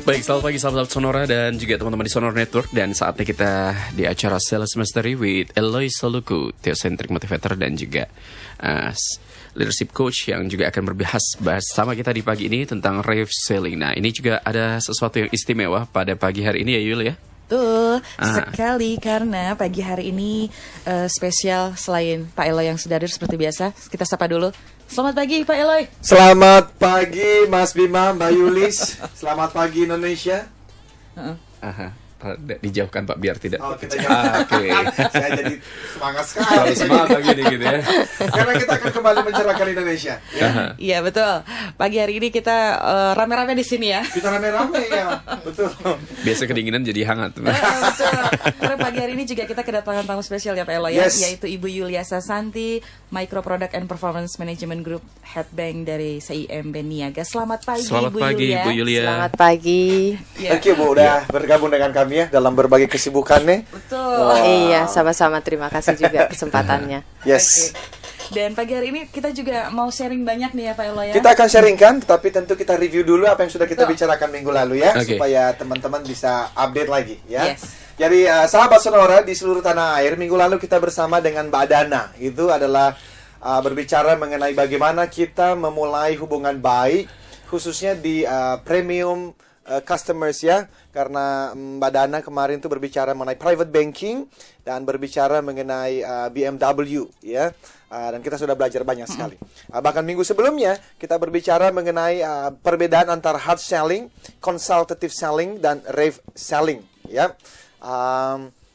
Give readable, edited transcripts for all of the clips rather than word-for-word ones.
Baik, selamat pagi sahabat Sonora dan juga teman-teman di Sonora Network. Dan saatnya kita di acara Sales Mastery with Eloy Soluku, Theocentric Motivator dan juga Leadership Coach yang juga akan bahas sama kita di pagi ini tentang rave selling. Nah, ini juga ada sesuatu yang istimewa pada pagi hari ini ya Yul ya? Betul sekali, karena pagi hari ini spesial. Selain Pak Eloy yang sudah hadir seperti biasa, kita sapa dulu. Selamat pagi Pak Eloy. Selamat pagi Mas Bima, Mbak Yulis. Selamat pagi Indonesia. Dijauhkan Pak biar tidak. Oh, kita Oke. Saya jadi semangat sekali. Harus semangat gini gitu ya. Karena kita akan kembali mencerahkan Indonesia. Iya betul. Pagi hari ini kita rame-rame di sini ya. Kita rame-rame ya, betul. Biasa kedinginan jadi hangat. Betul. Karena pagi hari ini juga kita kedatangan tamu spesial ya Pak Eloy ya, yaitu Ibu Yulia Sasanti, Micro Product and Performance Management Group Head Bank dari CIMB Niaga. Selamat pagi Selamat Ibu pagi Yulia. Bu Yulia. Selamat pagi. Thank you Bu udah bergabung dengan kami ya dalam berbagai kesibukannya. Betul. Iya, sama-sama, terima kasih juga kesempatannya. Yes. Dan pagi hari ini kita juga mau sharing banyak nih ya Pak Eloy ya. Kita akan sharingkan, tapi tentu kita review dulu apa yang sudah kita Betul. bicarakan minggu lalu ya, Oke. supaya teman-teman bisa update lagi ya. Yes. Jadi sahabat Sonora di seluruh tanah air, minggu lalu kita bersama dengan Mbak Dana. Itu adalah berbicara mengenai bagaimana kita memulai hubungan baik, khususnya di premium customers ya. Karena Mbak Dana kemarin tuh berbicara mengenai private banking dan berbicara mengenai BMW ya. Dan kita sudah belajar banyak sekali. Bahkan minggu sebelumnya kita berbicara mengenai perbedaan antara hard selling, consultative selling, dan rave selling ya.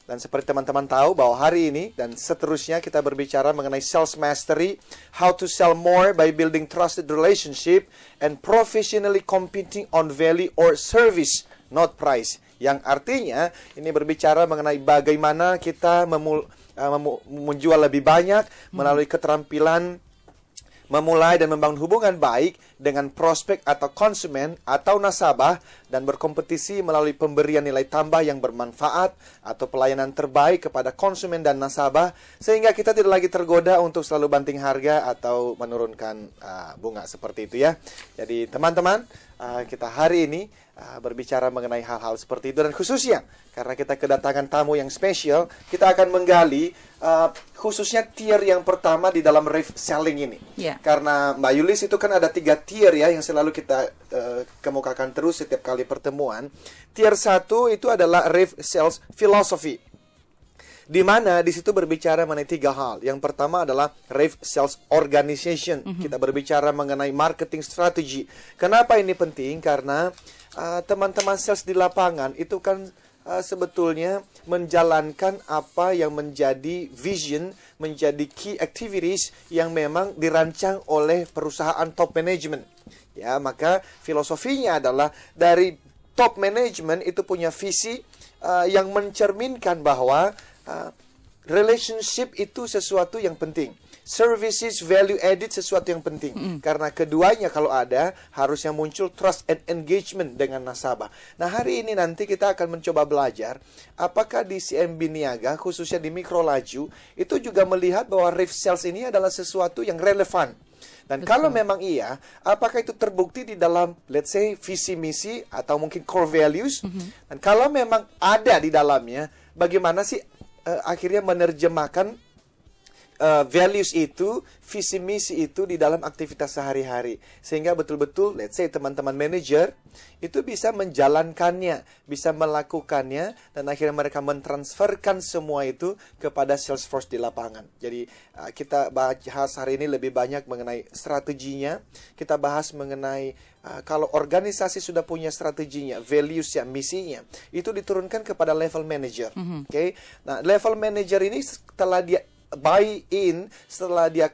Dan seperti teman-teman tahu bahwa hari ini dan seterusnya kita berbicara mengenai sales mastery, how to sell more by building trusted relationship and professionally competing on value or service, not price. Yang artinya ini berbicara mengenai bagaimana kita menjual lebih banyak melalui keterampilan memulai dan membangun hubungan baik dengan prospek atau konsumen atau nasabah dan berkompetisi melalui pemberian nilai tambah yang bermanfaat atau pelayanan terbaik kepada konsumen dan nasabah sehingga kita tidak lagi tergoda untuk selalu banting harga atau menurunkan bunga seperti itu ya. Jadi teman-teman, kita hari ini berbicara mengenai hal-hal seperti itu dan khususnya karena kita kedatangan tamu yang spesial, kita akan menggali khususnya tier yang pertama di dalam rave selling ini. Yeah. Karena Mbak Yulis itu kan ada 3 tier ya yang selalu kita kemukakan terus setiap kali pertemuan. Tier 1 itu adalah rave sales philosophy. Di mana di situ berbicara mengenai 3 hal. Yang pertama adalah rave sales organization. Kita berbicara mengenai marketing strategy. Kenapa ini penting? Karena teman-teman sales di lapangan itu kan sebetulnya menjalankan apa yang menjadi vision, menjadi key activities yang memang dirancang oleh perusahaan top management. Ya, maka filosofinya adalah dari top management itu punya visi yang mencerminkan bahwa relationship itu sesuatu yang penting. Services, value added sesuatu yang penting. Karena keduanya kalau ada, harusnya muncul trust and engagement dengan nasabah. Nah, hari ini nanti kita akan mencoba belajar apakah di CIMB Niaga, khususnya di Mikro Laju, itu juga melihat bahwa rave sales ini adalah sesuatu yang relevan. Dan kalau memang iya, apakah itu terbukti di dalam, let's say, visi misi atau mungkin core values? Dan kalau memang ada di dalamnya, bagaimana sih akhirnya menerjemahkan values itu, visi misi itu di dalam aktivitas sehari-hari. Sehingga betul-betul, let's say teman-teman manajer, itu bisa menjalankannya, bisa melakukannya, dan akhirnya mereka mentransferkan semua itu kepada Salesforce di lapangan. Jadi, kita bahas hari ini lebih banyak mengenai strateginya. Kita bahas mengenai kalau organisasi sudah punya strateginya, values-nya, misinya, itu diturunkan kepada level manager. Oke? Nah, level manager ini setelah dia buy in, setelah dia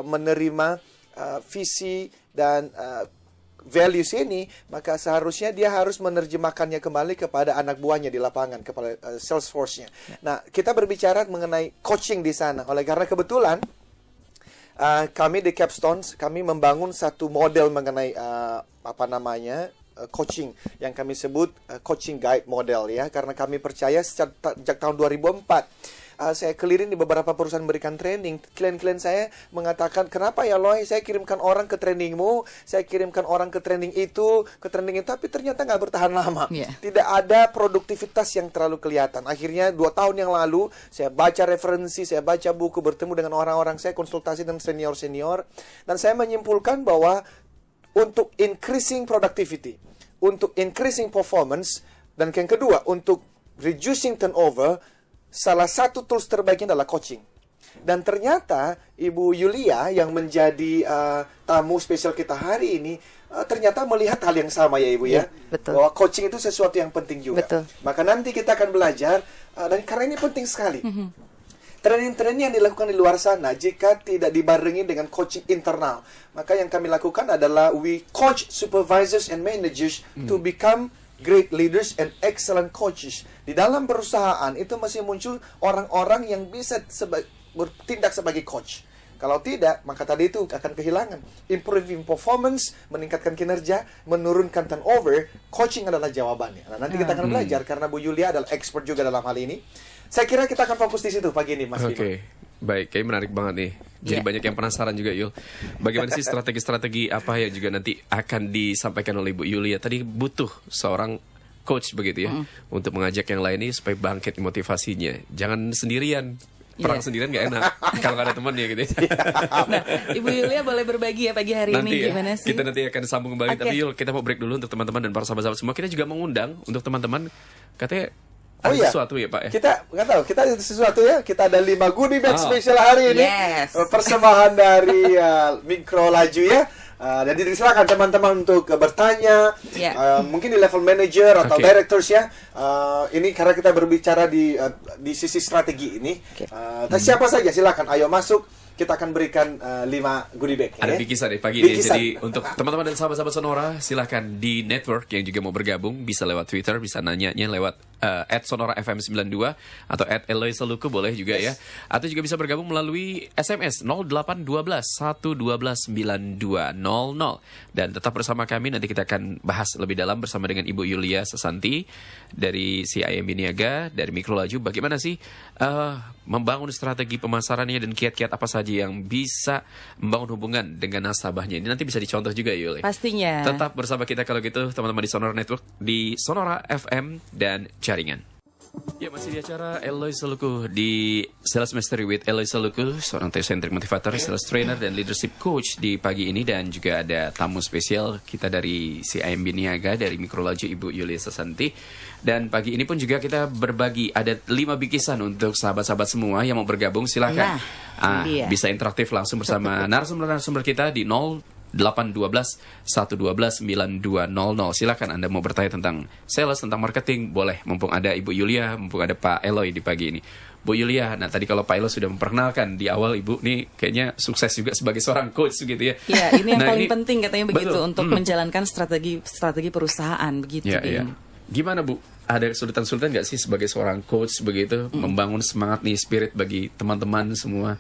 menerima visi dan values ini, maka seharusnya dia harus menerjemahkannya kembali kepada anak buahnya di lapangan, kepada Salesforce-nya. Nah, kita berbicara mengenai coaching di sana. Oleh karena kebetulan kami di Capstones, kami membangun satu model mengenai coaching yang kami sebut coaching guide model ya, karena kami percaya sejak tahun 2004 saya keliling di beberapa perusahaan memberikan training. Klien-klien saya mengatakan, kenapa ya Loy, saya kirimkan orang ke trainingmu, saya kirimkan orang ke training itu, tapi ternyata nggak bertahan lama. Tidak ada produktivitas yang terlalu kelihatan. Akhirnya 2 tahun yang lalu, saya baca referensi, saya baca buku, bertemu dengan orang-orang, saya konsultasi dengan senior-senior, dan saya menyimpulkan bahwa untuk increasing productivity, untuk increasing performance, dan yang kedua, untuk reducing turnover, salah satu tools terbaiknya adalah coaching. Dan ternyata Ibu Yulia yang menjadi tamu spesial kita hari ini ternyata melihat hal yang sama ya Ibu ya. Betul. Bahwa coaching itu sesuatu yang penting juga. Betul. Maka nanti kita akan belajar dan karena ini penting sekali. Training-training yang dilakukan di luar sana jika tidak dibarengi dengan coaching internal, maka yang kami lakukan adalah we coach supervisors and managers to become great leaders and excellent coaches. Di dalam perusahaan itu masih muncul orang-orang yang bisa bertindak sebagai coach. Kalau tidak, maka tadi itu akan kehilangan. Improving performance, meningkatkan kinerja, menurunkan turnover, coaching adalah jawabannya. Nah, nanti kita akan belajar karena Bu Yulia adalah expert juga dalam hal ini. Saya kira kita akan fokus di situ pagi ini, Mas Bima. Baik, kayaknya menarik banget nih. Jadi banyak yang penasaran juga, Yul. Bagaimana sih strategi-strategi apa yang juga nanti akan disampaikan oleh Bu Yulia? Tadi butuh seorang coach begitu ya, untuk mengajak yang lain ini supaya bangkit motivasinya. Jangan sendirian. Perang sendirian gak enak kalau gak ada temannya gitu ya. Nah, Ibu Yulia boleh berbagi ya pagi hari nanti ini gimana sih? Kita nanti akan sambung kembali. Tapi Yul, kita mau break dulu untuk teman-teman dan para sahabat-sahabat semua. Kita juga mengundang untuk teman-teman, katanya ada sesuatu ya Pak ya? Kita nggak tahu, kita ada sesuatu ya. Kita ada 5 goodie bag spesial hari ini. Persembahan dari Mikro Laju ya. Jadi silakan teman-teman untuk bertanya. Mungkin di level manager atau directors ya. Ini karena kita berbicara di sisi strategi ini. Siapa saja silakan, ayo masuk. Kita akan berikan 5 goodie bag. Ada bikisan deh pagi ini. Jadi untuk teman-teman dan sahabat-sahabat Sonora, silahkan di network yang juga mau bergabung, bisa lewat Twitter, bisa nanyanya lewat @sonorafm92 atau @eloisaluku boleh juga ya. Atau juga bisa bergabung melalui SMS 0812 112 9200. Dan tetap bersama kami, nanti kita akan bahas lebih dalam bersama dengan Ibu Yulia Sesanti dari CIMB Niaga, dari Mikro Laju. Bagaimana sih membangun strategi pemasarannya dan kiat-kiat apa saja yang bisa membangun hubungan dengan nasabahnya. Ini nanti bisa dicontoh juga Yul. Pastinya. Tetap bersama kita kalau gitu teman-teman di Sonora Network, di Sonora FM dan jaringan. Ya, masih di acara Eloy Saluku di Sales Mastery with Eloy Saluku, seorang teocentric motivator, sales trainer dan leadership coach di pagi ini. Dan juga ada tamu spesial kita dari CIMB Niaga, dari Mikro Laju, Ibu Yulia Sesanti. Dan pagi ini pun juga kita berbagi, ada 5 bikisan untuk sahabat-sahabat semua yang mau bergabung. Silakan bisa interaktif langsung bersama narasumber-narasumber kita di 0812 112 9200. Silakan Anda mau bertanya tentang sales, tentang marketing, boleh. Mumpung ada Ibu Yulia, mumpung ada Pak Eloy di pagi ini. Bu Yulia, nah tadi kalau Pak Eloy sudah memperkenalkan di awal, Ibu nih kayaknya sukses juga sebagai seorang coach gitu ya. Iya, ini yang paling penting katanya begitu untuk menjalankan strategi perusahaan begitu. Gimana Bu? Ada kesulitan-kesulitan nggak sih sebagai seorang coach begitu membangun semangat nih, spirit bagi teman-teman semua?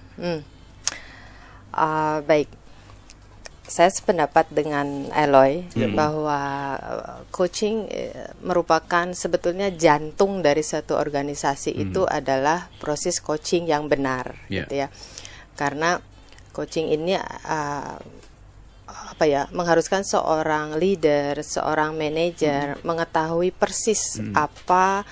Baik. Saya sependapat dengan Eloy bahwa coaching merupakan sebetulnya jantung dari satu organisasi. Itu adalah proses coaching yang benar, gitu ya. Karena coaching ini mengharuskan seorang leader, seorang manajer mengetahui persis apa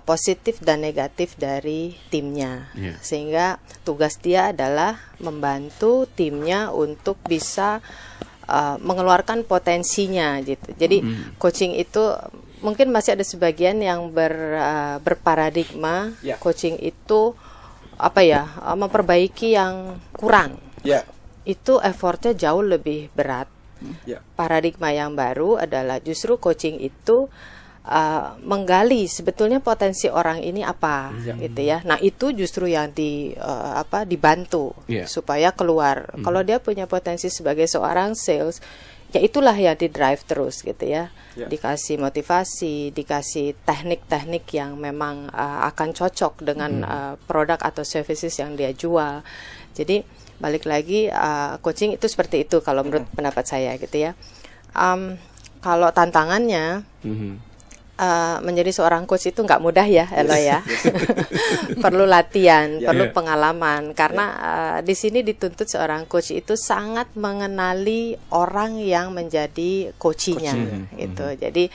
positif dan negatif dari timnya, sehingga tugas dia adalah membantu timnya untuk bisa mengeluarkan potensinya gitu. Jadi coaching itu mungkin masih ada sebagian yang berparadigma coaching itu memperbaiki yang kurang. Itu effortnya jauh lebih berat. Paradigma yang baru adalah justru coaching itu menggali sebetulnya potensi orang ini apa, gitu ya. Nah itu justru yang dibantu supaya keluar. Kalau dia punya potensi sebagai seorang sales, ya itulah yang di drive terus, gitu ya. Dikasih motivasi, dikasih teknik-teknik yang memang akan cocok dengan produk atau services yang dia jual. Jadi balik lagi coaching itu seperti itu kalau menurut pendapat saya, gitu ya. kalau tantangannya menjadi seorang coach itu nggak mudah ya, Elo ya. Perlu latihan, perlu pengalaman. Karena di sini dituntut seorang coach itu sangat mengenali orang yang menjadi coachinya, gitu. Jadi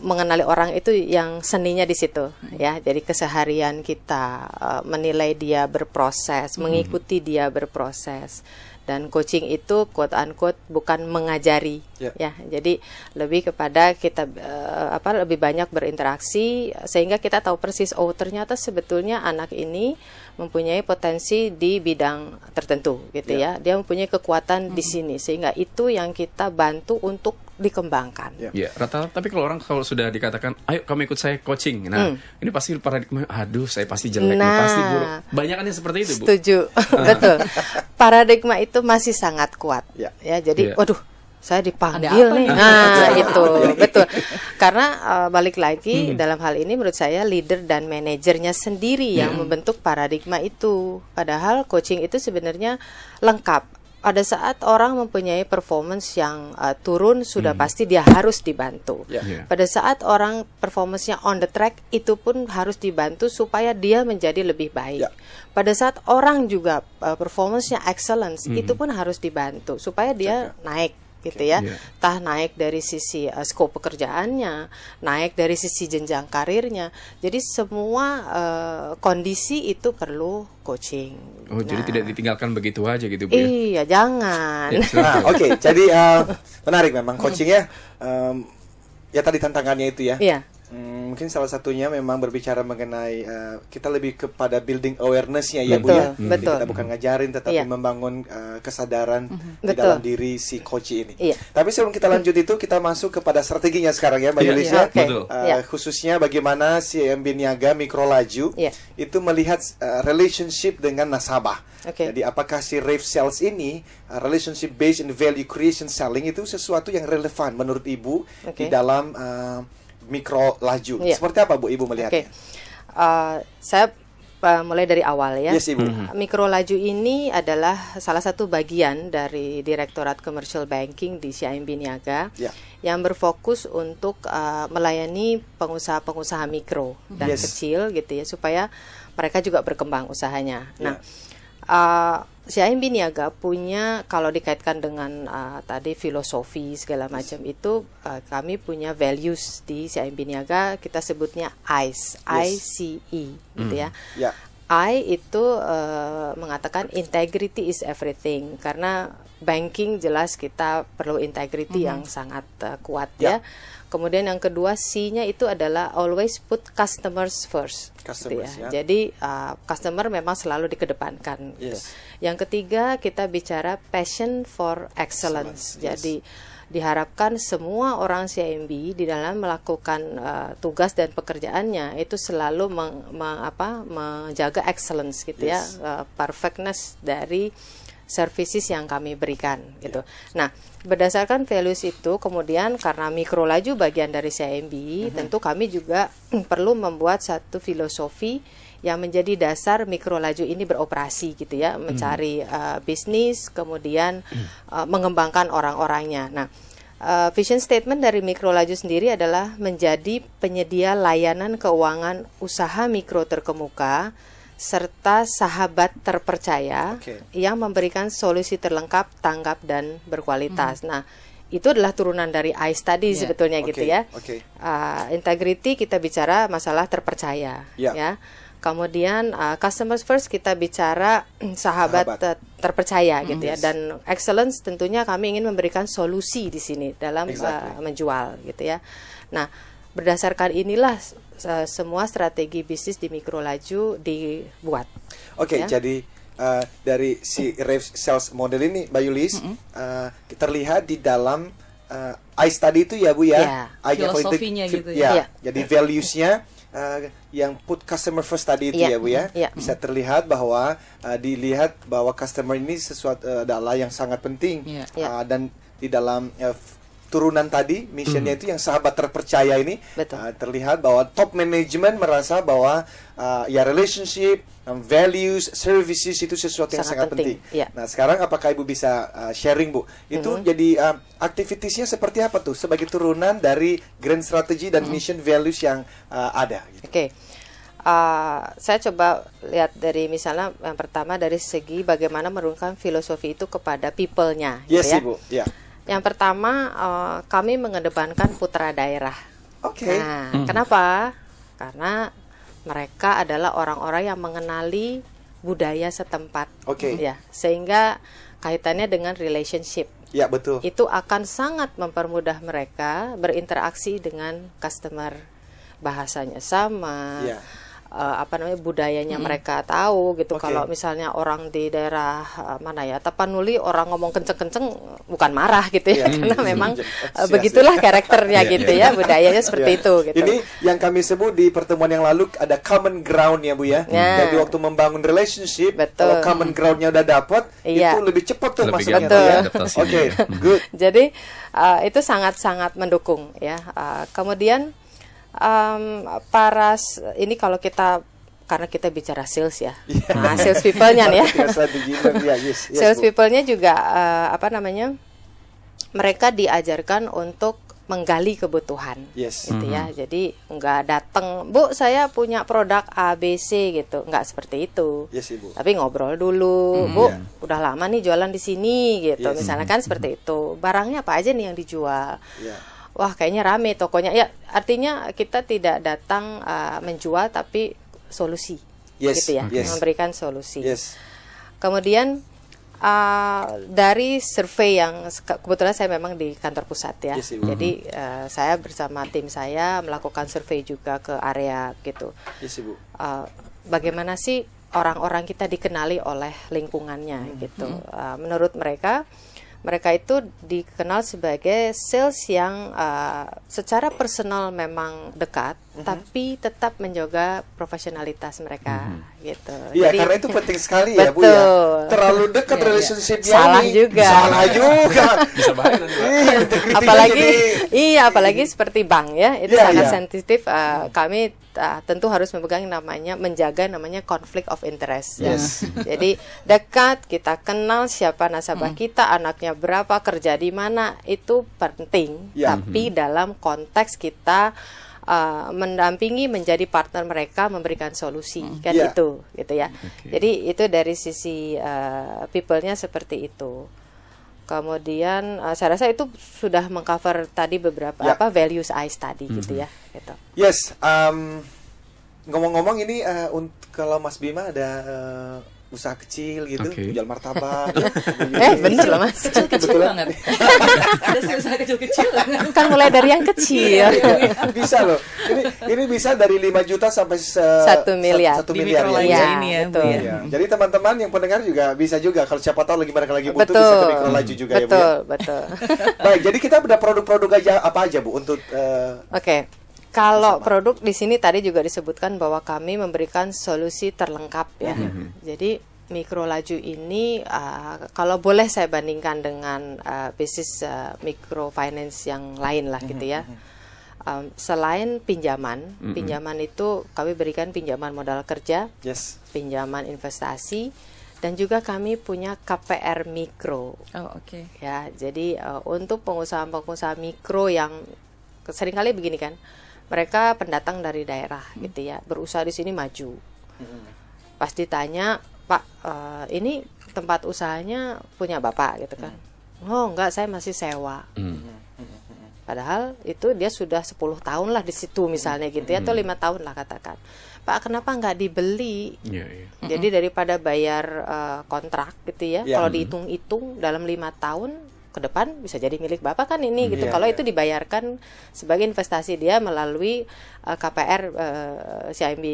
mengenali orang itu yang seninya di situ, ya. Jadi keseharian kita menilai dia berproses, mengikuti dia berproses. Dan coaching itu quote unquote bukan mengajari, ya. Jadi lebih kepada kita lebih banyak berinteraksi sehingga kita tahu persis, oh ternyata sebetulnya anak ini mempunyai potensi di bidang tertentu, gitu ya. Dia mempunyai kekuatan di sini sehingga itu yang kita bantu untuk dikembangkan. Ya, rata-rata. Tapi kalau sudah dikatakan, ayo kamu ikut saya coaching, nah ini pasti paradigma, aduh saya pasti jelek, pasti buruk. Banyak yang seperti itu, Bu. Setuju, betul. Paradigma itu masih sangat kuat, ya. Jadi, waduh, saya dipanggil nih. Nah, itu betul. Karena balik lagi dalam hal ini menurut saya leader dan manajernya sendiri yang membentuk paradigma itu. Padahal coaching itu sebenarnya lengkap. Pada saat orang mempunyai performance yang turun, sudah pasti dia harus dibantu. Pada saat orang performance-nya on the track, itu pun harus dibantu supaya dia menjadi lebih baik. Pada saat orang juga performance-nya excellence, itu pun harus dibantu supaya dia naik, gitu ya. Entah naik dari sisi scope pekerjaannya, naik dari sisi jenjang karirnya. Jadi semua kondisi itu perlu coaching. Oh, jadi tidak ditinggalkan begitu aja gitu, Bu, ya? Iya, jangan. Oke, jadi menarik memang coachingnya. Ya tadi tantangannya itu ya. Iya. Mungkin salah satunya memang berbicara mengenai kita lebih kepada building awareness-nya ya, Bu ya. Betul. Kita bukan ngajarin tetapi membangun kesadaran di Betul. dalam diri si coach ini. Iya. Tapi sebelum kita lanjut itu kita masuk kepada strateginya sekarang ya, Mbak Yulis ya. Betul. Khususnya bagaimana si CIMB Niaga Mikro Laju itu melihat relationship dengan nasabah. Jadi apakah si Rave Sales ini relationship based in value creation selling itu sesuatu yang relevan menurut Ibu di dalam Mikro Laju. Seperti apa, Bu, Ibu melihatnya? Saya mulai dari awal ya. Yes, Ibu. Mikro Laju ini adalah salah satu bagian dari Direktorat Commercial Banking di CIMB Niaga yang berfokus untuk melayani pengusaha-pengusaha mikro dan kecil, gitu ya, supaya mereka juga berkembang usahanya. Nah, CIMB Niaga punya, kalau dikaitkan dengan tadi filosofi segala macam itu, kami punya values di CIMB Niaga, kita sebutnya ICE, I-C-E, gitu ya. I itu mengatakan integrity is everything, karena banking jelas kita perlu integrity yang sangat kuat ya. Kemudian yang kedua, C-nya itu adalah always put customers first. Customers, gitu ya. Jadi customer memang selalu dikedepankan. Gitu. Yang ketiga, kita bicara passion for excellence. Jadi diharapkan semua orang CIMB di dalam melakukan tugas dan pekerjaannya itu selalu menjaga excellence, gitu ya, perfectness dari services yang kami berikan, gitu. Nah, berdasarkan values itu, kemudian karena Mikro Laju bagian dari CIMB, tentu kami juga perlu membuat satu filosofi yang menjadi dasar Mikro Laju ini beroperasi, gitu ya, mencari bisnis, kemudian mengembangkan orang-orangnya. Nah, vision statement dari Mikro Laju sendiri adalah menjadi penyedia layanan keuangan usaha mikro terkemuka serta sahabat terpercaya yang memberikan solusi terlengkap, tanggap, dan berkualitas. Nah, itu adalah turunan dari ICE tadi sebetulnya, gitu ya. Integrity kita bicara masalah terpercaya, ya. Kemudian customers first kita bicara sahabat terpercaya, gitu ya. Dan excellence tentunya kami ingin memberikan solusi di sini dalam menjual, gitu ya. Nah, berdasarkan inilah semua strategi bisnis di Mikro Laju dibuat. Jadi dari si Rave Sales model ini, Mbak Yulis, terlihat di dalam ICE tadi itu ya, Bu ya. Filosofinya gitu ya. Jadi values-nya yang put customer first tadi itu ya, Bu ya. Bisa terlihat bahwa dilihat bahwa customer ini sesuatu adalah yang sangat penting dan di dalam turunan tadi, missionnya itu yang sahabat terpercaya ini, terlihat bahwa top management merasa bahwa ya relationship, values, services itu sesuatu yang sangat penting. Ya. Nah, sekarang apakah Ibu bisa sharing, Bu? Itu jadi aktivitasnya seperti apa tuh sebagai turunan dari grand strategy dan mission values yang ada? Gitu. Oke. Saya coba lihat dari misalnya yang pertama dari segi bagaimana menurunkan filosofi itu kepada people-nya. Yes, gitu ya. Ibu. Ya. Yang pertama kami mengedepankan putra daerah. Oke. Nah, kenapa? Karena mereka adalah orang-orang yang mengenali budaya setempat. Oke. Ya, sehingga kaitannya dengan relationship. Ya, betul. Itu akan sangat mempermudah mereka berinteraksi dengan customer. Bahasanya sama. Ya. Budayanya mereka tahu gitu. Kalau misalnya orang di daerah mana ya Tapanuli orang ngomong kenceng-kenceng bukan marah gitu ya, karena memang begitulah karakternya gitu ya, budayanya seperti itu gitu. Ini yang kami sebut di pertemuan yang lalu ada common ground ya Bu ya. Jadi waktu membangun relationship, kalau common groundnya udah dapat, itu lebih cepat tuh masuknya ya. Oke, good. Jadi itu sangat-sangat mendukung ya. Kemudian ini kalau kita karena kita bicara sales ya, sales people-nya nih ya, sales people-nya juga mereka diajarkan untuk menggali kebutuhan, gitu ya. Jadi nggak datang, Bu saya punya produk ABC gitu, nggak seperti itu. Ibu. Tapi ngobrol dulu, Bu udah lama nih jualan di sini gitu, misalnya kan seperti itu. Barangnya apa aja nih yang dijual? Wah kayaknya rame tokonya. Ya artinya kita tidak datang menjual tapi solusi, gitu ya, memberikan solusi. Kemudian dari survei yang kebetulan saya memang di kantor pusat ya, jadi saya bersama tim saya melakukan survei juga ke area gitu. Bagaimana sih orang-orang kita dikenali oleh lingkungannya gitu. Menurut mereka itu dikenal sebagai sales yang secara personal memang dekat, tapi tetap menjaga profesionalitas mereka, gitu. Iya, karena itu penting sekali ya, Bu ya. Terlalu dekat relationship-nya salah ini. juga. Salah juga. Bisa bahaya nanti. Apalagi seperti bank ya, itu sangat sensitif. Kami tentu harus memegang menjaga namanya conflict of interest. Jadi dekat, kita kenal siapa nasabah kita, anaknya berapa, kerja di mana, itu penting. Tapi dalam konteks kita mendampingi, menjadi partner mereka, memberikan solusi, kan itu, gitu ya. Jadi itu dari sisi people-nya seperti itu. Kemudian saya rasa itu sudah mengcover tadi beberapa values ICE tadi, gitu ya. Gitu. Yes, ngomong-ngomong ini kalau Mas Bima ada usaha kecil gitu, jual martabak. Bener loh Mas. Kecil banget. Ada usaha kecil-kecil. Kan mulai dari yang kecil. Bisa loh. Ini bisa dari 5 juta sampai 1 miliar. 1 miliar ya. Ini ya, betul. Ya. Jadi teman-teman yang pendengar juga bisa juga, kalau siapa tahu mereka lagi butuh, bisa ke Mikro Laju juga ya Bu ya. Betul. Baik, jadi kita ada produk-produk apa aja Bu untuk Oke. Kalau produk di sini tadi juga disebutkan bahwa kami memberikan solusi terlengkap ya. Jadi Mikro Laju ini kalau boleh saya bandingkan dengan bisnis microfinance yang lain lah gitu ya. Selain pinjaman itu kami berikan pinjaman modal kerja, pinjaman investasi, dan juga kami punya KPR mikro. Ya, jadi untuk pengusaha-pengusaha mikro yang seringkali begini kan. Mereka pendatang dari daerah gitu ya, berusaha di sini maju. Pas ditanya, Pak, ini tempat usahanya punya Bapak gitu kan. Oh enggak, saya masih sewa. Padahal itu dia sudah 10 tahun lah di situ misalnya gitu ya, atau 5 tahun lah katakan. Pak, kenapa nggak dibeli? Jadi daripada bayar kontrak gitu ya, kalau dihitung-hitung dalam 5 tahun ke depan bisa jadi milik Bapak kan ini gitu. Kalau itu dibayarkan sebagai investasi dia melalui KPR CIMB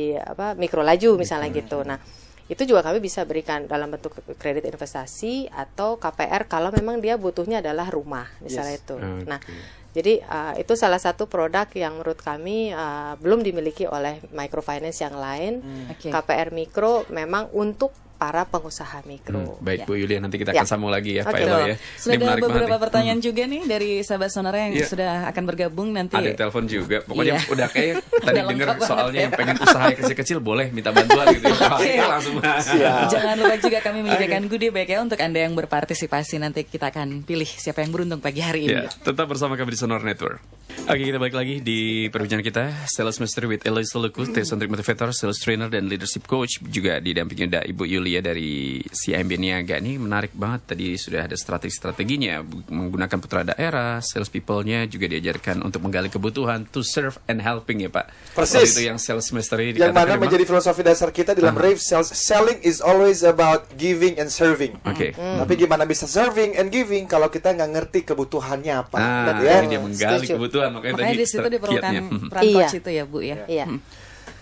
Mikro Laju misalnya gitu. Nah, itu juga kami bisa berikan dalam bentuk kredit investasi atau KPR kalau memang dia butuhnya adalah rumah misalnya itu. Nah, jadi itu salah satu produk yang menurut kami belum dimiliki oleh microfinance yang lain. KPR mikro memang untuk para pengusaha mikro. Baik Bu Yulia, nanti kita akan sambung lagi ya Pak Elo ya. Sudah ada beberapa pertanyaan juga nih dari sahabat Sonora yang sudah akan bergabung nanti. Ada telepon juga, pokoknya udah kayak tadi dengar soalnya yang pengen usaha kecil-kecil boleh minta bantuan gitu ya. Langsung. Jangan lupa juga kami menyediakan goodie bag ya untuk Anda yang berpartisipasi. Nanti kita akan pilih siapa yang beruntung pagi hari ini. Tetap bersama kami di Sonora Network. Oke, kita balik lagi di perbincangan kita Sales Mastery with Eloy Soluku, Teocentric Motivator, Sales Trainer dan Leadership Coach. Juga didampingi ada Ibu Yulia dari CIMB Niaga. Ini menarik banget, tadi sudah ada strategi-strateginya, menggunakan putra daerah, sales people-nya juga diajarkan untuk menggali kebutuhan, to serve and helping ya Pak. Persis. Itu yang Sales Mastery yang mana menjadi filosofi dasar kita dalam Rave Sales. Selling is always about giving and serving. Tapi gimana bisa serving and giving kalau kita nggak ngerti kebutuhannya apa? Jadi dia menggali kebutuhan. Makanya di situ diperlukan peran coach itu ya Bu ya. Iya.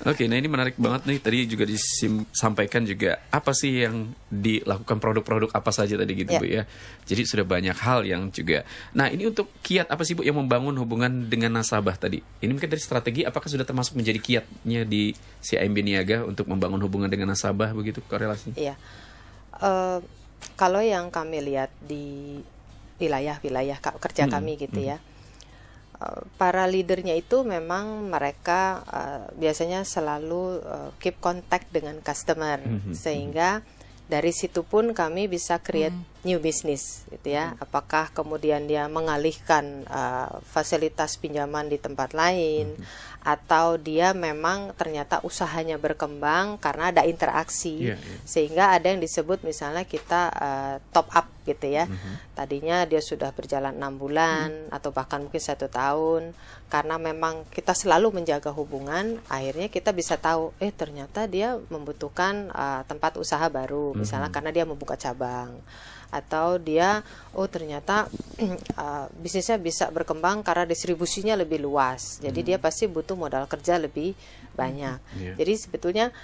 Oke, nah ini menarik banget nih. Tadi juga disampaikan juga apa sih yang dilakukan, produk-produk apa saja tadi gitu Bu ya. Jadi sudah banyak hal yang juga. Nah ini untuk kiat apa sih Bu yang membangun hubungan dengan nasabah tadi? Ini mungkin dari strategi, apakah sudah termasuk menjadi kiatnya di CIMB Niaga untuk membangun hubungan dengan nasabah begitu korelasinya? Iya. Kalau yang kami lihat di wilayah-wilayah kerja kami gitu ya. Para leadernya itu memang mereka biasanya selalu keep contact dengan customer, sehingga dari situ pun kami bisa create new business gitu ya. Apakah kemudian dia mengalihkan fasilitas pinjaman di tempat lain, atau dia memang ternyata usahanya berkembang karena ada interaksi, sehingga ada yang disebut misalnya kita top up gitu ya. Tadinya dia sudah berjalan 6 bulan atau bahkan mungkin 1 tahun, karena memang kita selalu menjaga hubungan, akhirnya kita bisa tahu ternyata dia membutuhkan tempat usaha baru misalnya karena dia membuka cabang, atau dia ternyata bisnisnya bisa berkembang karena distribusinya lebih luas, jadi dia pasti butuh modal kerja lebih banyak. Jadi sebetulnya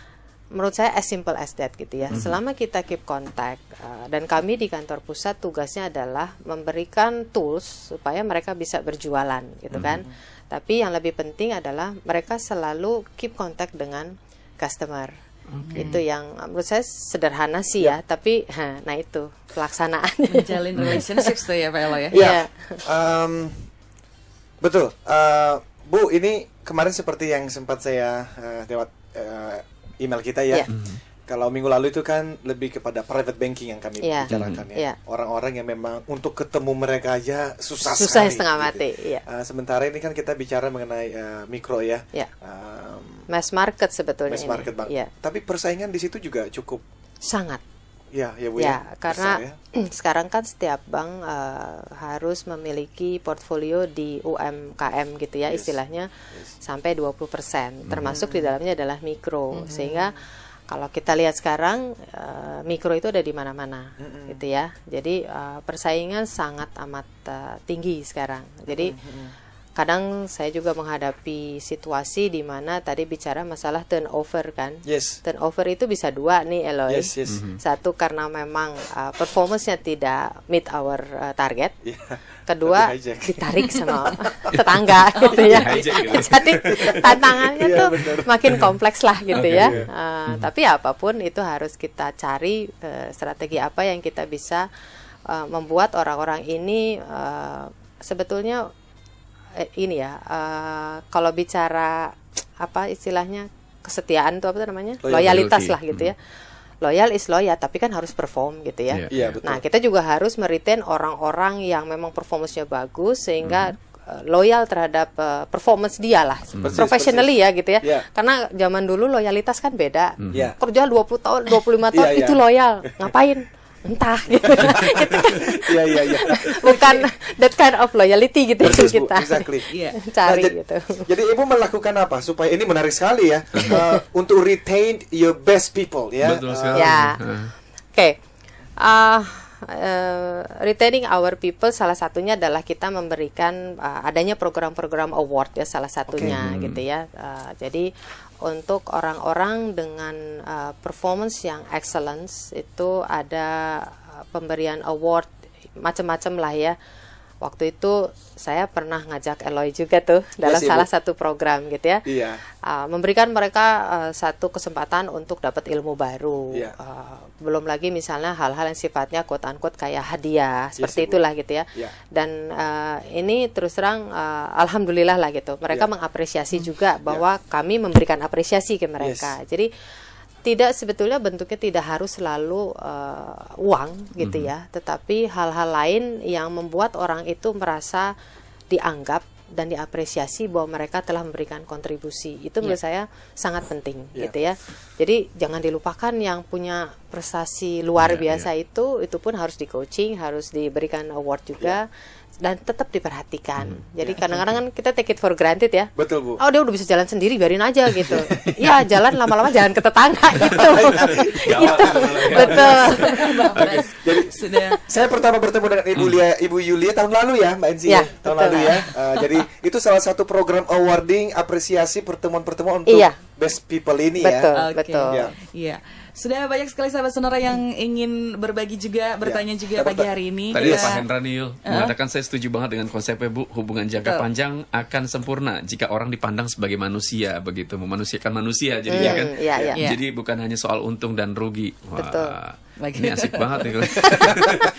menurut saya as simple as that gitu ya. Selama kita keep contact, dan kami di kantor pusat tugasnya adalah memberikan tools supaya mereka bisa berjualan gitu kan. Tapi yang lebih penting adalah mereka selalu keep contact dengan customer. Itu yang menurut saya sederhana sih ya, tapi nah itu pelaksanaannya. Menjalin relationships tuh ya Pak Elo ya. Iya. Betul. Bu, ini kemarin seperti yang sempat saya lewat email kita ya. Kalau minggu lalu itu kan lebih kepada private banking yang kami bicarakan ya. Orang-orang yang memang untuk ketemu mereka aja susah sekali. Setengah mati. Sementara ini kan kita bicara mengenai mikro ya. Mass market sebetulnya. Mass market banget. Tapi persaingan di situ juga cukup sangat. Ya Bu ya. Karena sekarang kan setiap bank harus memiliki portfolio di UMKM gitu ya, istilahnya sampai 20%, termasuk di dalamnya adalah mikro. Sehingga kalau kita lihat sekarang mikro itu ada di mana-mana gitu ya. Jadi persaingan sangat amat tinggi sekarang. Jadi kadang saya juga menghadapi situasi di mana tadi bicara masalah turnover kan. Turnover itu bisa 2 nih Eloy. Satu karena memang performance-nya tidak meet our target. Kedua ditarik sama tetangga gitu ya. Jadi tantangannya tuh makin kompleks lah gitu ya. Tapi apapun itu harus kita cari strategi apa yang kita bisa membuat orang-orang ini sebetulnya ini ya, kalau bicara apa istilahnya kesetiaan itu apa namanya, loyalitas lah gitu ya. Loyal is loyal, tapi kan harus perform gitu ya. Nah kita juga harus meretain orang-orang yang memang performance-nya bagus sehingga loyal terhadap performance dia lah, professionally ya gitu ya. Karena zaman dulu loyalitas kan beda. Kerja 20 tahun, 25 tahun itu loyal, ngapain? Entah gitu. Bukan that kind of loyalty gitu. Persis, kita cari gitu. Jadi Ibu melakukan apa supaya ini menarik sekali ya, untuk retain your best people ya. Betul sekali. Retaining our people salah satunya adalah kita memberikan adanya program-program award ya, salah satunya gitu ya. Jadi untuk orang-orang dengan performance yang excellence itu ada pemberian award macam-macam lah ya. Waktu itu saya pernah ngajak Eloy juga tuh dalam salah satu program gitu ya. Memberikan mereka satu kesempatan untuk dapat ilmu baru. belum lagi misalnya hal-hal yang sifatnya quote unquote kayak hadiah seperti itulah gitu ya. Dan ini terus terang alhamdulillah lah gitu, mereka mengapresiasi juga bahwa kami memberikan apresiasi ke mereka. Jadi tidak, sebetulnya bentuknya tidak harus selalu uang gitu ya, tetapi hal-hal lain yang membuat orang itu merasa dianggap dan diapresiasi bahwa mereka telah memberikan kontribusi. Itu menurut saya sangat penting gitu ya. Jadi jangan dilupakan yang punya prestasi luar biasa itu pun harus di coaching, harus diberikan award juga. Dan tetap diperhatikan. Jadi kadang-kadang kan kita take it for granted ya. Betul, Bu. Oh, dia udah bisa jalan sendiri, biarin aja gitu. Ya, jalan lama-lama jalan ke tetangga gitu. Gitu. Betul. Jadi saya pertama bertemu dengan Ibu Yulia tahun lalu ya, Mbak Enzi ya. Tahun lalu ya. Jadi itu salah satu program awarding apresiasi pertemuan-pertemuan untuk best people ini ya. Betul. Iya. Sudah banyak sekali sahabat Sonora yang ingin berbagi juga, bertanya juga pagi hari ini. Tadi Pak Hendra Niyul mengatakan saya setuju banget dengan konsepnya, Bu. Hubungan jangka panjang akan sempurna jika orang dipandang sebagai manusia, begitu, memanusiakan manusia. Jadi kan, jadi bukan hanya soal untung dan rugi. Wah, betul. Ini asik banget nih.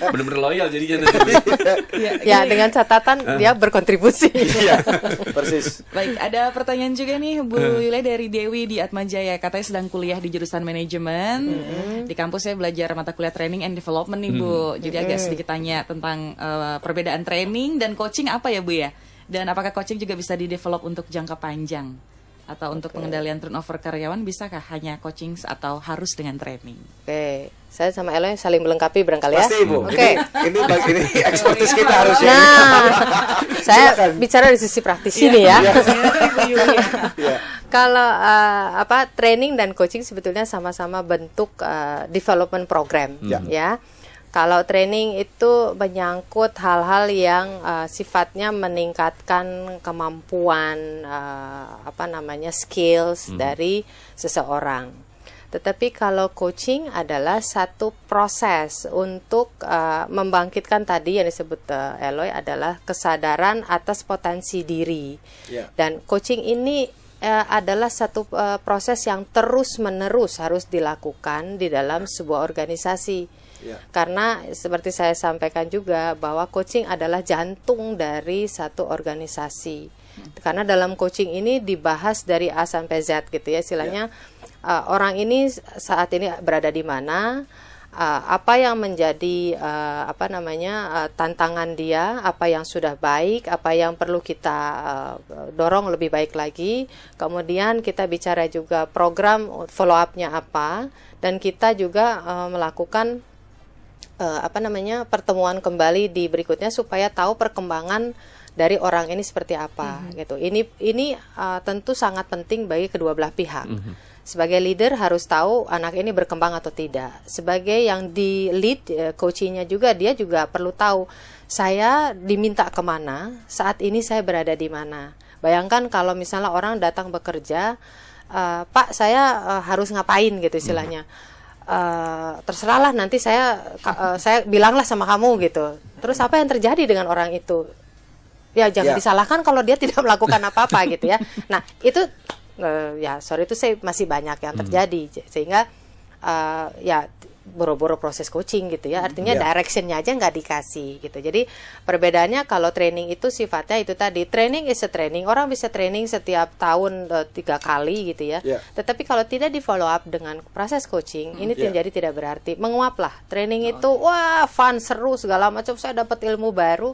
Bener-bener loyal jadinya. Ya, dengan catatan dia berkontribusi. Iya, persis. Baik, ada pertanyaan juga nih Bu Yulia dari Dewi di Atmajaya. Katanya sedang kuliah di jurusan manajemen. Di kampus saya belajar mata kuliah training and development nih, Bu. Jadi agak sedikit tanya tentang perbedaan training dan coaching apa ya, Bu ya? Dan apakah coaching juga bisa di-develop untuk jangka panjang? Atau untuk pengendalian turnover karyawan, bisakah hanya coaching atau harus dengan training? Oke, saya sama Eloy saling melengkapi barangkali ya. Pasti, Bu. Ini ekspertis kita harusnya. Nah, saya bicara di sisi praktis ini ya. Kalau training dan coaching sebetulnya sama-sama bentuk development program ya. Kalau training itu menyangkut hal-hal yang sifatnya meningkatkan kemampuan skills dari seseorang. Tetapi kalau coaching adalah satu proses untuk membangkitkan tadi yang disebut Eloy adalah kesadaran atas potensi diri. Dan coaching ini adalah satu proses yang terus-menerus harus dilakukan di dalam sebuah organisasi. Karena seperti saya sampaikan juga bahwa coaching adalah jantung dari satu organisasi. Karena dalam coaching ini dibahas dari A sampai Z gitu ya, istilahnya orang ini saat ini berada di mana, apa yang menjadi tantangan dia, apa yang sudah baik, apa yang perlu kita dorong lebih baik lagi. Kemudian kita bicara juga program follow up-nya apa, dan kita juga melakukan pertemuan kembali di berikutnya supaya tahu perkembangan dari orang ini seperti apa gitu. Ini tentu sangat penting bagi kedua belah pihak. Sebagai leader harus tahu anak ini berkembang atau tidak. Sebagai yang di lead coachingnya juga, dia juga perlu tahu saya diminta kemana, saat ini saya berada di mana. Bayangkan kalau misalnya orang datang bekerja, Pak saya harus ngapain gitu istilahnya. Terserahlah nanti saya bilanglah sama kamu gitu. Terus apa yang terjadi dengan orang itu? Ya jangan disalahkan kalau dia tidak melakukan apa-apa gitu ya. Nah itu itu saya masih banyak yang terjadi sehingga boro-boro proses coaching gitu ya. Artinya directionnya aja nggak dikasih gitu. Jadi perbedaannya kalau training itu sifatnya itu tadi, training is a training. Orang bisa training setiap tahun 3 kali gitu ya. Tetapi kalau tidak di follow up dengan proses coaching, ini jadi tidak berarti. Menguap lah. Training itu wah fun, seru segala macam, saya dapat ilmu baru.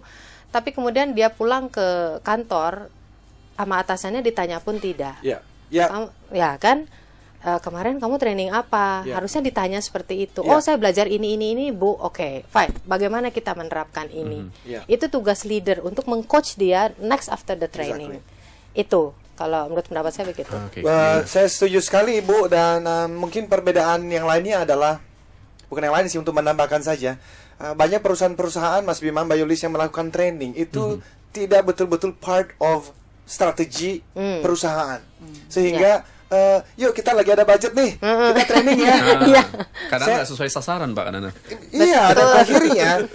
Tapi kemudian dia pulang ke kantor sama atasannya ditanya pun tidak. Ya kan? Kemarin kamu training apa? Harusnya ditanya seperti itu. Oh, saya belajar ini, Bu. Oke, fine. Bagaimana kita menerapkan ini? Itu tugas leader untuk mengcoach dia next after the training. Itu kalau menurut pendapat saya begitu. Saya setuju sekali, Bu. Dan mungkin perbedaan yang lainnya adalah bukan yang lain sih, untuk menambahkan saja. Banyak perusahaan-perusahaan, Mas Bima, Mbak Yulis, yang melakukan training itu tidak betul-betul part of strategi perusahaan. Sehingga yuk kita lagi ada budget nih, kita training ya. Kadang nggak sesuai sasaran, Pak Nana. Iya, dan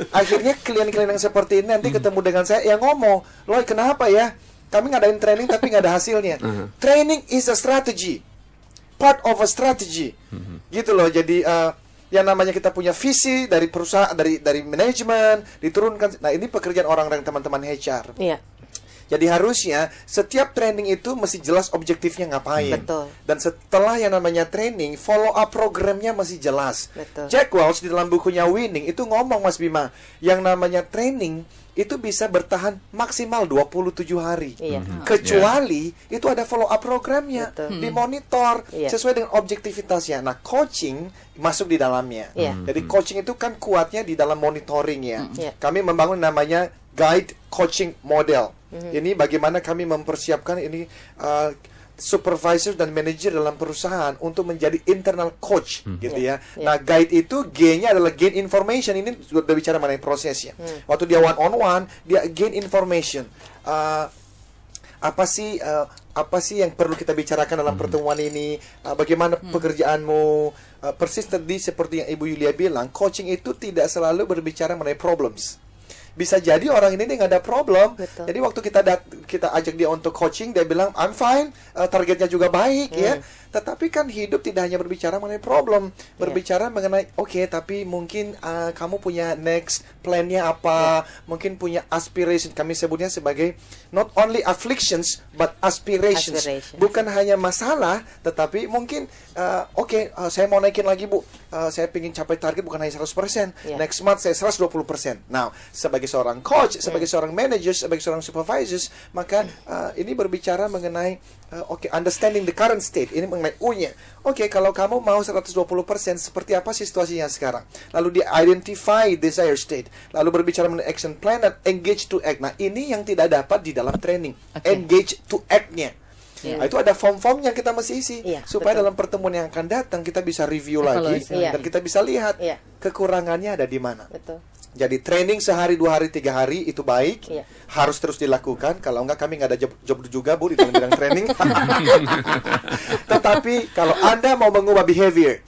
akhirnya klien-klien yang seperti ini nanti ketemu dengan saya yang ngomong, "Loh, kenapa ya? Kami ngadain training tapi nggak ada hasilnya." Training is a strategy, part of a strategy, gitu loh. Jadi yang namanya kita punya visi dari perusahaan, dari manajemen diturunkan. Nah, ini pekerjaan orang-orang teman-teman HR. Iya. Jadi harusnya setiap training itu mesti jelas objektifnya ngapain. Betul. Dan setelah yang namanya training, follow up programnya mesti jelas. Betul. Jack Welch di dalam bukunya Winning itu ngomong, Mas Bima, yang namanya training itu bisa bertahan maksimal 27 hari. Iya. Kecuali itu ada follow up programnya, Betul. dimonitor Iya. sesuai dengan objektivitasnya. Nah, coaching masuk di dalamnya. Iya. Jadi coaching itu kan kuatnya di dalam monitoring ya. Iya. Kami membangun namanya guide coaching model. Ini bagaimana kami mempersiapkan ini supervisor dan manager dalam perusahaan untuk menjadi internal coach gitu ya. Nah, guide itu G-nya adalah gain information. Ini sudah bicara mengenai prosesnya. Waktu dia one on one, dia gain information. Apa sih yang perlu kita bicarakan dalam pertemuan ini? Bagaimana pekerjaanmu? Persis tadi seperti yang Ibu Yulia bilang, coaching itu tidak selalu berbicara mengenai problems. Bisa jadi orang ini dia nggak ada problem. Betul. Jadi waktu kita ajak dia untuk coaching, dia bilang I'm fine, targetnya juga baik ya. Tetapi kan hidup tidak hanya berbicara mengenai problem, berbicara mengenai oke, tapi mungkin kamu punya next plan-nya apa, mungkin punya aspiration. Kami sebutnya sebagai not only afflictions but aspirations. Bukan hanya masalah, tetapi mungkin saya mau naikin lagi, Bu. Saya ingin capai target bukan hanya 100%. Next month saya 120%. Now, sebagai seorang coach, sebagai seorang manager, sebagai seorang supervisors, maka ini berbicara mengenai understanding the current state. Ini mengenai U-nya. Kalau kamu mau 120%, seperti apa sih situasinya sekarang? Lalu dia identify desire state. Lalu berbicara mengenai action plan dan engage to act. Nah, ini yang tidak dapat di dalam training. Engage to act-nya. Nah, itu ada form-form yang kita mesti isi supaya dalam pertemuan yang akan datang kita bisa review lagi dan kita bisa lihat kekurangannya ada di mana. Betul. Jadi training sehari, 2 hari, 3 hari itu baik, harus terus dilakukan. Kalau enggak kami nggak ada job juga, Bu, di dalam bidang training. Tetapi kalau Anda mau mengubah behavior,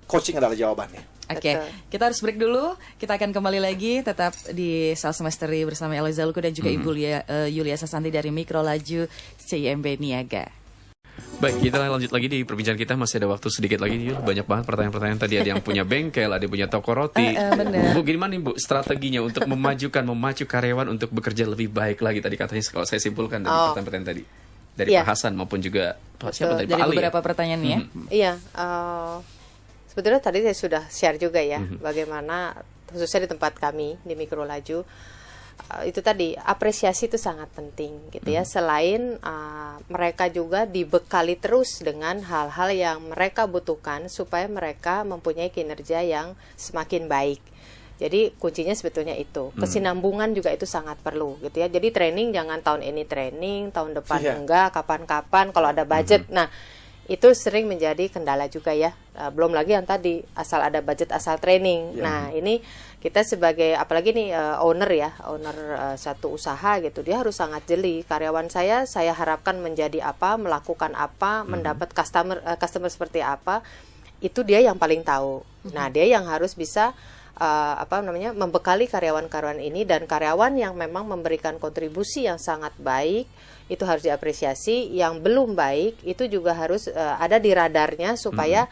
coaching adalah jawabannya. Oke, kita harus break dulu. Kita akan kembali lagi tetap di Sales Mastery bersama Eloy Zalukou dan juga Ibu Yulia Sasanti dari Mikro Laju CIMB Niaga. Baik, kita lanjut lagi di perbincangan kita. Masih ada waktu sedikit lagi, Yul. Banyak banget pertanyaan-pertanyaan tadi. Ada yang punya bengkel, ada yang punya toko roti. Bener. Bu, gimana nih, Bu, strateginya untuk memacu karyawan untuk bekerja lebih baik lagi? Tadi katanya, kalau saya simpulkan dari pertanyaan-pertanyaan tadi. Dari Pak Hasan maupun juga siapa tadi, Pak Ali. Dari beberapa pertanyaan ya. Iya, sebetulnya tadi saya sudah share juga ya, bagaimana khususnya di tempat kami di Mikro Laju, itu tadi apresiasi itu sangat penting gitu ya. Selain mereka juga dibekali terus dengan hal-hal yang mereka butuhkan supaya mereka mempunyai kinerja yang semakin baik. Jadi kuncinya sebetulnya itu kesinambungan juga itu sangat perlu gitu ya. Jadi training jangan tahun ini training, tahun depan enggak, kapan-kapan kalau ada budget. Nah, itu sering menjadi kendala juga ya. Belum lagi yang tadi asal ada budget asal training. Nah, ini kita sebagai apalagi nih owner satu usaha gitu, dia harus sangat jeli. Karyawan saya harapkan menjadi apa, melakukan apa, mendapat customer seperti apa. Itu dia yang paling tahu. Nah, dia yang harus bisa membekali karyawan-karyawan ini, dan karyawan yang memang memberikan kontribusi yang sangat baik itu harus diapresiasi. Yang belum baik itu juga harus ada di radarnya supaya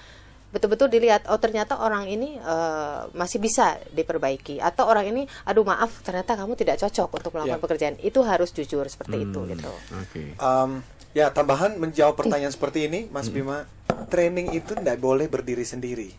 betul-betul dilihat, oh ternyata orang ini masih bisa diperbaiki, atau orang ini aduh maaf ternyata kamu tidak cocok untuk melakukan pekerjaan. Itu harus jujur seperti itu gitu. Ya, tambahan menjawab pertanyaan seperti ini, Mas Bima, training itu tidak boleh berdiri sendiri.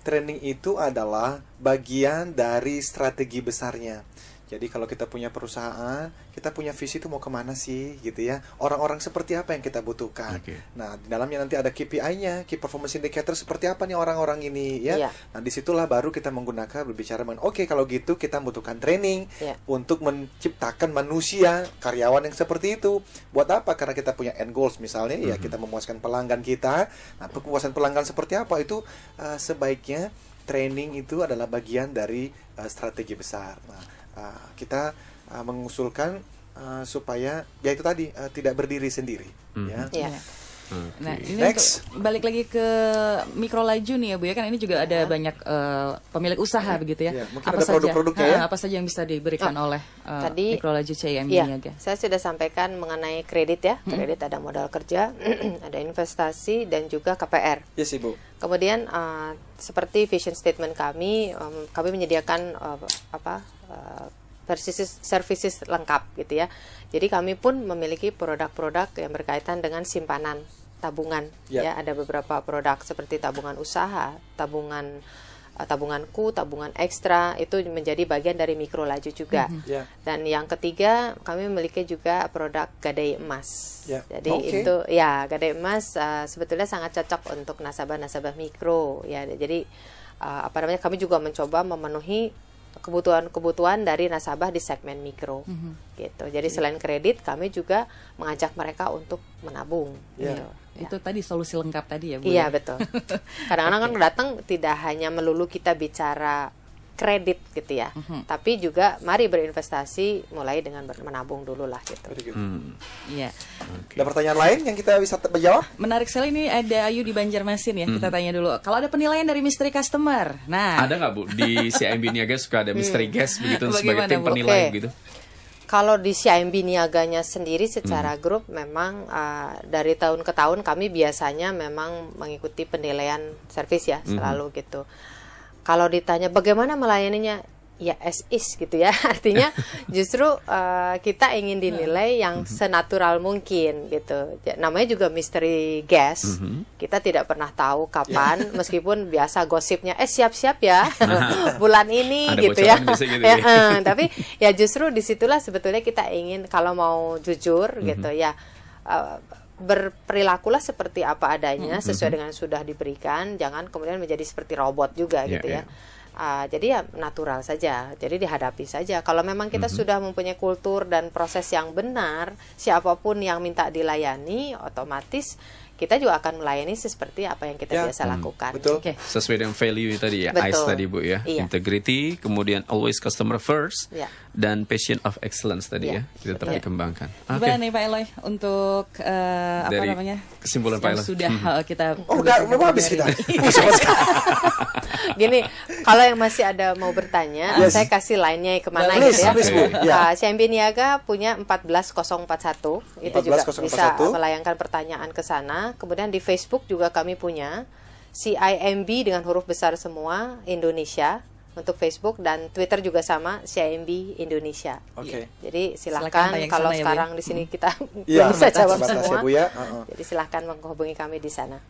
Training itu adalah bagian dari strategi besarnya. Jadi kalau kita punya perusahaan, kita punya visi itu mau kemana sih gitu ya. Orang-orang seperti apa yang kita butuhkan. Nah, di dalamnya nanti ada KPI-nya, Key Performance Indicator, seperti apa nih orang-orang ini ya. Nah, disitulah baru kita menggunakan berbicara mengenai kalau gitu kita membutuhkan training untuk menciptakan manusia, karyawan yang seperti itu. Buat apa? Karena kita punya end goals misalnya, ya kita memuaskan pelanggan kita. Nah, kepuasan pelanggan seperti apa itu sebaiknya training itu adalah bagian dari strategi besar. Nah, kita mengusulkan supaya ya itu tadi tidak berdiri sendiri. Nah, ini Next. untuk balik lagi ke mikro laju nih ya Bu ya, kan ini juga ada banyak pemilik usaha begitu ya. Ya, mungkin ada produk-produknya ya. Apa saja yang bisa diberikan oleh tadi mikro laju CIMB Iya, Niaga? saya sudah sampaikan mengenai kredit ya. Kredit ada modal kerja, ada investasi dan juga KPR. Yes, Ibu. Kemudian seperti vision statement kami menyediakan services lengkap gitu ya. Jadi kami pun memiliki produk-produk yang berkaitan dengan simpanan tabungan. Ya, ada beberapa produk seperti tabungan usaha, tabunganku, tabungan ekstra, itu menjadi bagian dari mikro laju juga. Dan yang ketiga, kami memiliki juga produk gadai emas. Jadi itu ya, gadai emas sebetulnya sangat cocok untuk nasabah-nasabah mikro ya. Jadi kami juga mencoba memenuhi kebutuhan dari nasabah di segmen mikro gitu. Jadi selain kredit, kami juga mengajak mereka untuk menabung gitu. Itu tadi solusi lengkap tadi ya Bu? Iya, betul. Kadang-kadang kan datang tidak hanya melulu kita bicara kredit gitu ya, tapi juga mari berinvestasi mulai dengan menabung dulu lah gitu. Iya. Ada pertanyaan lain yang kita bisa jawab? Menarik sekali, ini ada Ayu di Banjarmasin ya. Kita tanya dulu. Kalau ada penilaian dari mystery customer, nah ada nggak Bu di CIMB Niaga suka ada mystery guest begitu sebagai Bagaimana, tim Bu? penilai gitu? Kalau di CIMB Niaganya sendiri secara grup memang dari tahun ke tahun kami biasanya memang mengikuti penilaian servis ya, selalu gitu. Kalau ditanya bagaimana melayaninya, ya as is gitu ya. Artinya justru kita ingin dinilai yang senatural mungkin gitu. Namanya juga mystery guest. Kita tidak pernah tahu kapan, meskipun biasa gosipnya siap-siap ya bulan ini ada gitu ya. Gitu Tapi ya justru disitulah sebetulnya kita ingin, kalau mau jujur gitu ya, berperilakulah seperti apa adanya sesuai dengan sudah diberikan, jangan kemudian menjadi seperti robot juga gitu ya. Jadi ya natural saja, jadi dihadapi saja. Kalau memang kita sudah mempunyai kultur dan proses yang benar, siapapun yang minta dilayani, otomatis kita juga akan melayani seperti apa yang kita biasa lakukan. Betul. Sesuai dengan value tadi ya, Betul. ICE tadi Bu ya. Integrity, kemudian always customer first, dan passion of excellence tadi ya, kita tetap dikembangkan. Gimana nih Pak Eloy untuk dari kesimpulan Pak Eloy? Sudah kita udah mau habis kita. Gini, kalau yang masih ada mau bertanya, saya kasih line-nya kemana gitu ya. CIMB Niaga punya 14041, itu juga bisa melayangkan pertanyaan ke sana. Kemudian di Facebook juga kami punya CIMB dengan huruf besar semua Indonesia untuk Facebook, dan Twitter juga sama CIMB Indonesia. Jadi silakan kalau sekarang di sini kita belum bisa jawab semua. Jadi silahkan menghubungi kami di sana.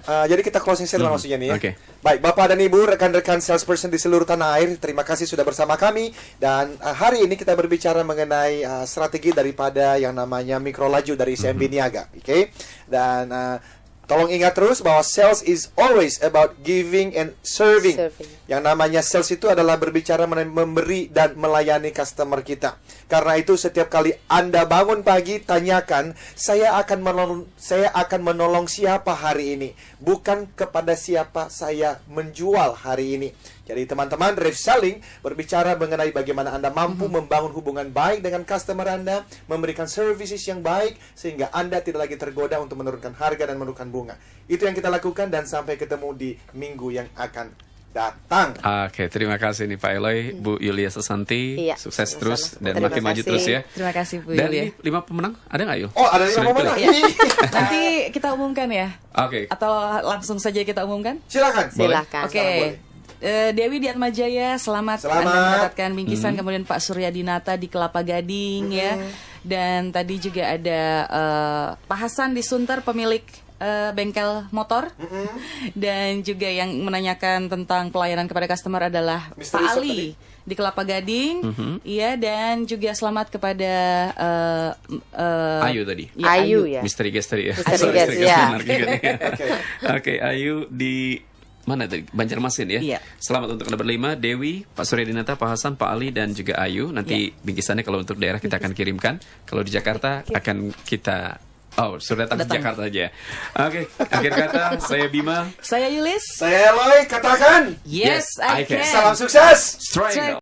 Jadi kita closing statement maksudnya nih ya. Baik, Bapak dan Ibu, rekan-rekan salesperson di seluruh tanah air, terima kasih sudah bersama kami. Dan hari ini kita berbicara mengenai strategi daripada yang namanya mikro laju dari CIMB Niaga. Dan tolong ingat terus bahwa sales is always about giving and serving. Yang namanya sales itu adalah berbicara mengenai memberi dan melayani customer kita. Karena itu setiap kali Anda bangun pagi, tanyakan, saya akan menolong siapa hari ini, bukan kepada siapa saya menjual hari ini. Jadi teman-teman, Rev Selling berbicara mengenai bagaimana Anda mampu membangun hubungan baik dengan customer Anda, memberikan services yang baik, sehingga Anda tidak lagi tergoda untuk menurunkan harga dan menurunkan bunga. Itu yang kita lakukan, dan sampai ketemu di minggu yang akan datang. Terima kasih nih Pak Eloy, Bu Yulia Susanti, sukses terus dan makin maju terus ya. Terima kasih Bu Dan Yulia. 5 pemenang ada nggak Yul? Ada 5 pemenang. Nanti kita umumkan ya. Atau langsung saja kita umumkan? Silakan. Dewi di Atmajaya, selamat Anda mendapatkan bingkisan. Kemudian Pak Surya Dinata di Kelapa Gading ya. Dan tadi juga ada Pak Hasan di Sunter, pemilik bengkel motor. Dan juga yang menanyakan tentang pelayanan kepada customer adalah Pak Ali di Kelapa Gading. Iya, dan juga selamat kepada Ayu tadi. Ayu ya. Misteri guest tadi ya. Ayu di mana tadi? Banjarmasin ya. Selamat untuk Anda berlima, Dewi, Pak Surya Dinata, Pak Hasan, Pak Ali, dan juga Ayu. Nanti bingkisannya kalau untuk daerah kita akan kirimkan. Kalau di Jakarta akan kita sudah datang ke Jakarta aja. Akhir kata, saya Bima, saya Yulis, saya Eloy, katakan yes, I can. Salam sukses. Strike.